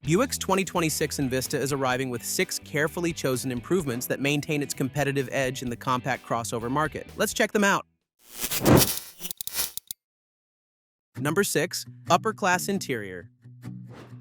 Buick's 2026 Envista is arriving with 6 carefully chosen improvements that maintain its competitive edge in the compact crossover market. Let's check them out. Number 6. Upper-class interior.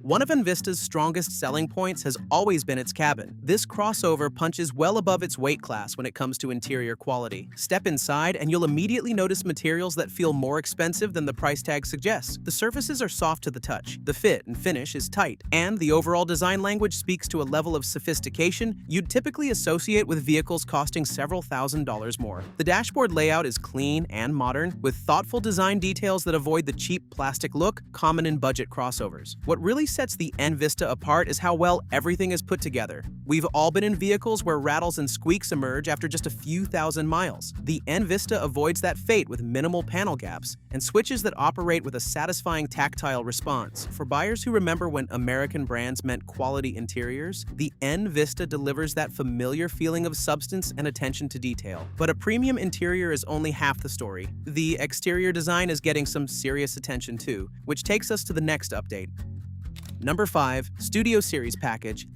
One of Envista's strongest selling points has always been its cabin. This crossover punches well above its weight class when it comes to interior quality. Step inside and you'll immediately notice materials that feel more expensive than the price tag suggests. The surfaces are soft to the touch, the fit and finish is tight, and the overall design language speaks to a level of sophistication you'd typically associate with vehicles costing several $1,000s more. The dashboard layout is clean and modern, with thoughtful design details that avoid the cheap plastic look common in budget crossovers. What really sets the Envista apart is how well everything is put together. We've all been in vehicles where rattles and squeaks emerge after just a few thousand miles. The Envista avoids that fate with minimal panel gaps and switches that operate with a satisfying tactile response. For buyers who remember when American brands meant quality interiors, the Envista delivers that familiar feeling of substance and attention to detail. But a premium interior is only half the story. The exterior design is getting some serious attention too, which takes us to the next update. Number 5. Studio Series Package.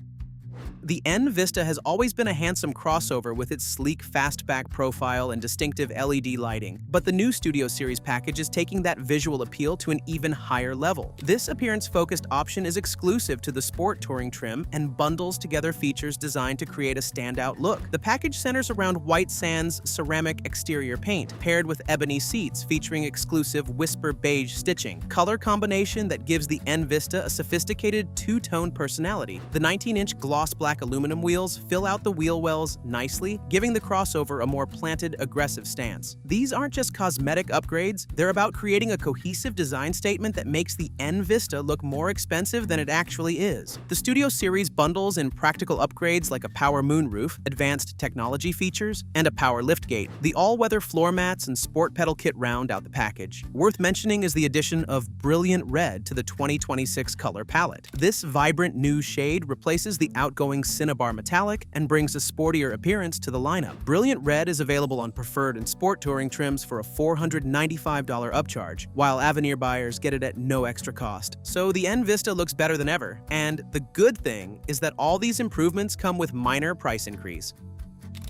The Envista has always been a handsome crossover with its sleek fastback profile and distinctive LED lighting, but the new Studio Series package is taking that visual appeal to an even higher level. This appearance-focused option is exclusive to the Sport Touring trim and bundles together features designed to create a standout look. The package centers around White Sands ceramic exterior paint, paired with ebony seats featuring exclusive whisper beige stitching, color combination that gives the Envista a sophisticated two-tone personality. The 19-inch gloss black aluminum wheels fill out the wheel wells nicely, giving the crossover a more planted, aggressive stance. These aren't just cosmetic upgrades, they're about creating a cohesive design statement that makes the Envista look more expensive than it actually is. The Studio Series bundles in practical upgrades like a power moonroof, advanced technology features, and a power liftgate. The all-weather floor mats and sport pedal kit round out the package. Worth mentioning is the addition of Brilliant Red to the 2026 color palette. This vibrant new shade replaces the outgoing Cinnabar Metallic and brings a sportier appearance to the lineup. Brilliant Red is available on Preferred and Sport Touring trims for a $495 upcharge, while Avenir buyers get it at no extra cost. So the Envista looks better than ever, and the good thing is that all these improvements come with minor price increase.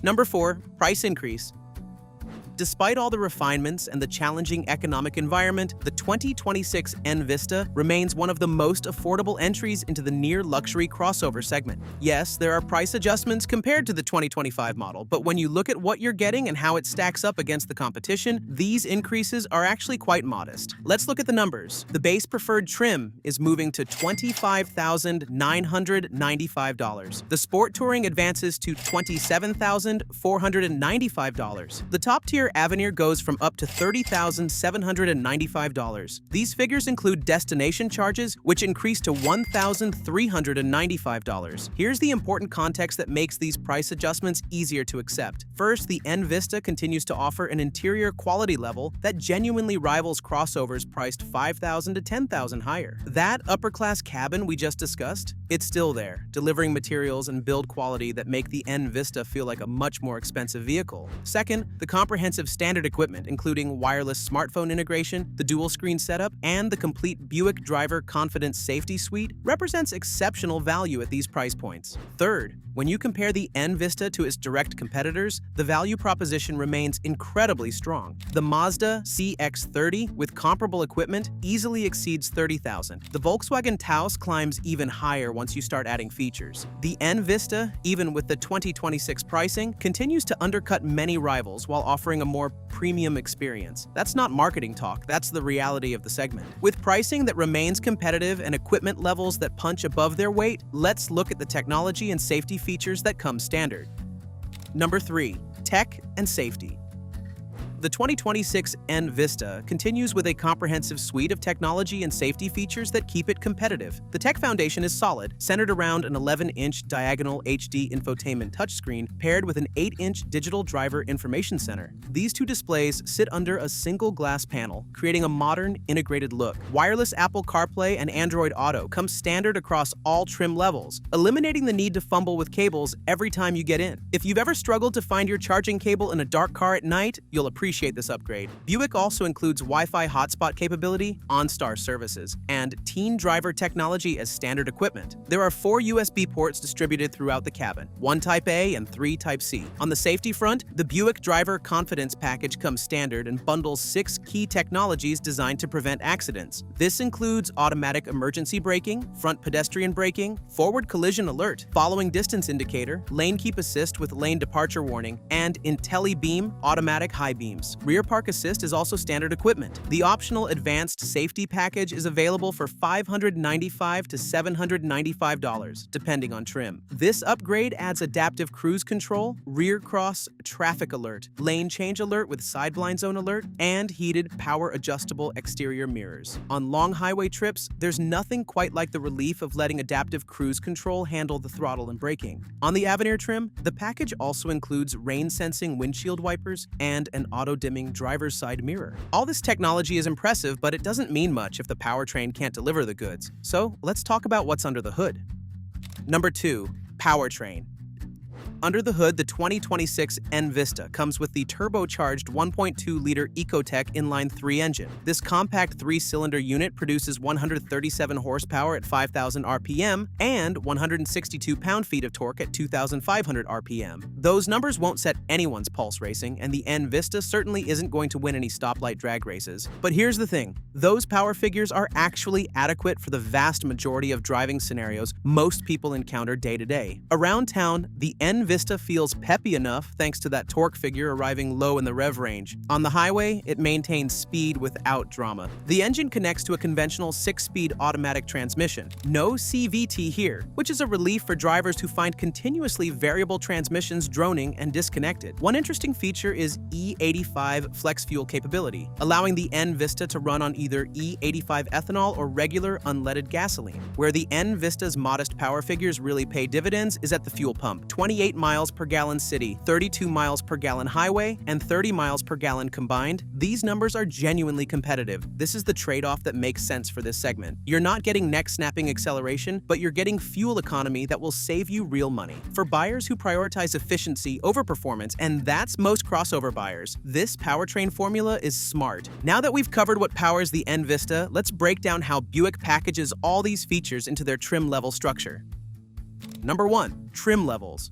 Number 4. Price increase. Despite all the refinements and the challenging economic environment, the 2026 Envista remains one of the most affordable entries into the near-luxury crossover segment. Yes, there are price adjustments compared to the 2025 model, but when you look at what you're getting and how it stacks up against the competition, these increases are actually quite modest. Let's look at the numbers. The base preferred trim is moving to $25,995. The Sport Touring advances to $27,495. The top-tier Avenir goes from up to $30,795. These figures include destination charges, which increase to $1,395. Here's the important context that makes these price adjustments easier to accept. First, the Envista continues to offer an interior quality level that genuinely rivals crossovers priced $5,000 to $10,000 higher. That upper-class cabin we just discussed, it's still there, delivering materials and build quality that make the Envista feel like a much more expensive vehicle. Second, the comprehensive standard equipment, including wireless smartphone integration, the dual-screen setup, and the complete Buick Driver Confidence Safety Suite, represents exceptional value at these price points. Third, when you compare the Envista to its direct competitors, the value proposition remains incredibly strong. The Mazda CX-30 with comparable equipment easily exceeds $30,000. The Volkswagen Taos climbs even higher once you start adding features. The Envista, even with the 2026 pricing, continues to undercut many rivals while offering a more premium experience. That's not marketing talk, that's the reality of the segment. With pricing that remains competitive and equipment levels that punch above their weight, let's look at the technology and safety features that come standard. Number 3. Tech and safety. The 2026 Envista continues with a comprehensive suite of technology and safety features that keep it competitive. The tech foundation is solid, centered around an 11-inch diagonal HD infotainment touchscreen paired with an 8-inch digital driver information center. These two displays sit under a single glass panel, creating a modern, integrated look. Wireless Apple CarPlay and Android Auto come standard across all trim levels, eliminating the need to fumble with cables every time you get in. If you've ever struggled to find your charging cable in a dark car at night, you'll appreciate appreciate this upgrade. Buick also includes Wi-Fi hotspot capability, OnStar services, and Teen Driver technology as standard equipment. There are 4 USB ports distributed throughout the cabin, 1 Type-A and 3 Type-C. On the safety front, the Buick Driver Confidence Package comes standard and bundles 6 key technologies designed to prevent accidents. This includes automatic emergency braking, front pedestrian braking, forward collision alert, following distance indicator, lane keep assist with lane departure warning, and IntelliBeam automatic high beams. Rear park assist is also standard equipment. The optional advanced safety package is available for $595 to $795, depending on trim. This upgrade adds adaptive cruise control, rear cross traffic alert, lane change alert with side blind zone alert, and heated power adjustable exterior mirrors. On long highway trips, there's nothing quite like the relief of letting adaptive cruise control handle the throttle and braking. On the Avenir trim, the package also includes rain-sensing windshield wipers and an auto-dimming driver's side mirror. All this technology is impressive, but it doesn't mean much if the powertrain can't deliver the goods. So let's talk about what's under the hood. Number 2. Powertrain. Under the hood, the 2026 Envista comes with the turbocharged 1.2-liter Ecotec inline-3 engine. This compact 3-cylinder unit produces 137 horsepower at 5,000 RPM and 162 pound-feet of torque at 2,500 RPM. Those numbers won't set anyone's pulse racing, and the Envista certainly isn't going to win any stoplight drag races. But here's the thing. Those power figures are actually adequate for the vast majority of driving scenarios most people encounter day to day. Around town, the Envista feels peppy enough thanks to that torque figure arriving low in the rev range. On the highway, it maintains speed without drama. The engine connects to a conventional 6-speed automatic transmission. No CVT here, which is a relief for drivers who find continuously variable transmissions droning and disconnected. One interesting feature is E85 flex fuel capability, allowing the Envista to run on either E85 ethanol or regular unleaded gasoline. Where the Envista's modest power figures really pay dividends is at the fuel pump. 28 miles per gallon city, 32 miles per gallon highway, and 30 miles per gallon combined, these numbers are genuinely competitive. This is the trade-off that makes sense for this segment. You're not getting neck-snapping acceleration, but you're getting fuel economy that will save you real money. For buyers who prioritize efficiency over performance, and that's most crossover buyers, this powertrain formula is smart. Now that we've covered what powers the Envista, let's break down how Buick packages all these features into their trim level structure. Number 1. Trim levels.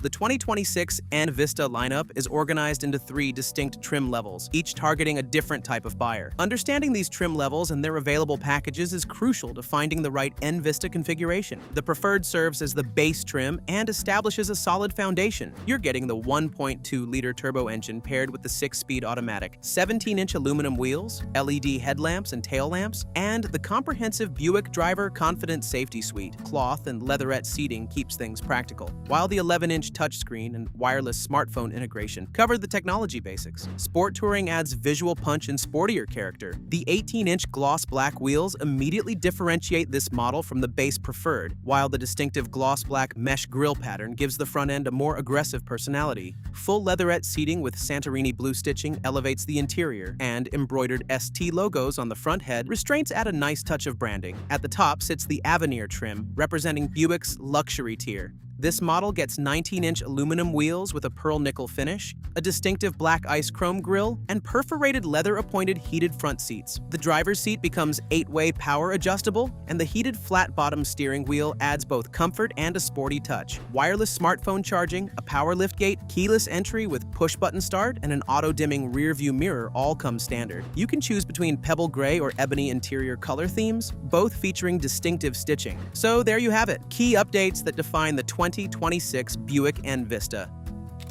The 2026 Envista lineup is organized into 3 distinct trim levels, each targeting a different type of buyer. Understanding these trim levels and their available packages is crucial to finding the right Envista configuration. The preferred serves as the base trim and establishes a solid foundation. You're getting the 1.2-liter turbo engine paired with the 6-speed automatic, 17-inch aluminum wheels, LED headlamps and tail lamps, and the comprehensive Buick Driver Confidence Safety Suite. Cloth and leatherette seating keeps things practical, while the 11-inch touchscreen and wireless smartphone integration cover the technology basics. Sport Touring adds visual punch and sportier character. The 18-inch gloss black wheels immediately differentiate this model from the base preferred, while the distinctive gloss black mesh grille pattern gives the front end a more aggressive personality. Full leatherette seating with Santorini blue stitching elevates the interior, and embroidered ST logos on the front head restraints add a nice touch of branding. At the top sits the Avenir trim, representing Buick's luxury tier. This model gets 19-inch aluminum wheels with a pearl nickel finish, a distinctive black ice chrome grille, and perforated leather-appointed heated front seats. The driver's seat becomes 8-way power adjustable, and the heated flat-bottom steering wheel adds both comfort and a sporty touch. Wireless smartphone charging, a power liftgate, keyless entry with push-button start, and an auto-dimming rear-view mirror all come standard. You can choose between pebble gray or ebony interior color themes, both featuring distinctive stitching. So there you have it, key updates that define the 2026 Buick Envista.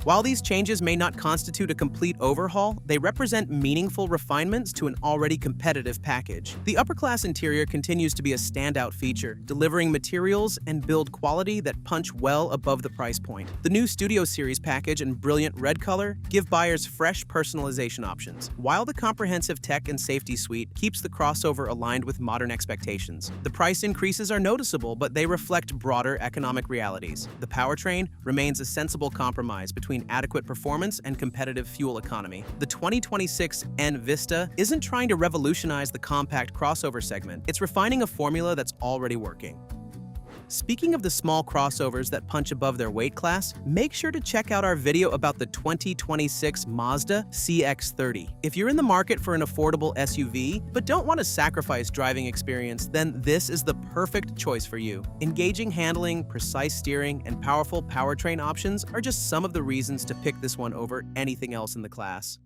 While these changes may not constitute a complete overhaul, they represent meaningful refinements to an already competitive package. The upper-class interior continues to be a standout feature, delivering materials and build quality that punch well above the price point. The new Studio Series package and brilliant red color give buyers fresh personalization options, while the comprehensive tech and safety suite keeps the crossover aligned with modern expectations. The price increases are noticeable, but they reflect broader economic realities. The powertrain remains a sensible compromise between adequate performance and competitive fuel economy. The 2026 Envista isn't trying to revolutionize the compact crossover segment, it's refining a formula that's already working. Speaking of the small crossovers that punch above their weight class, make sure to check out our video about the 2026 Mazda CX-30. If you're in the market for an affordable SUV, but don't want to sacrifice driving experience, then this is the perfect choice for you. Engaging handling, precise steering, and powerful powertrain options are just some of the reasons to pick this one over anything else in the class.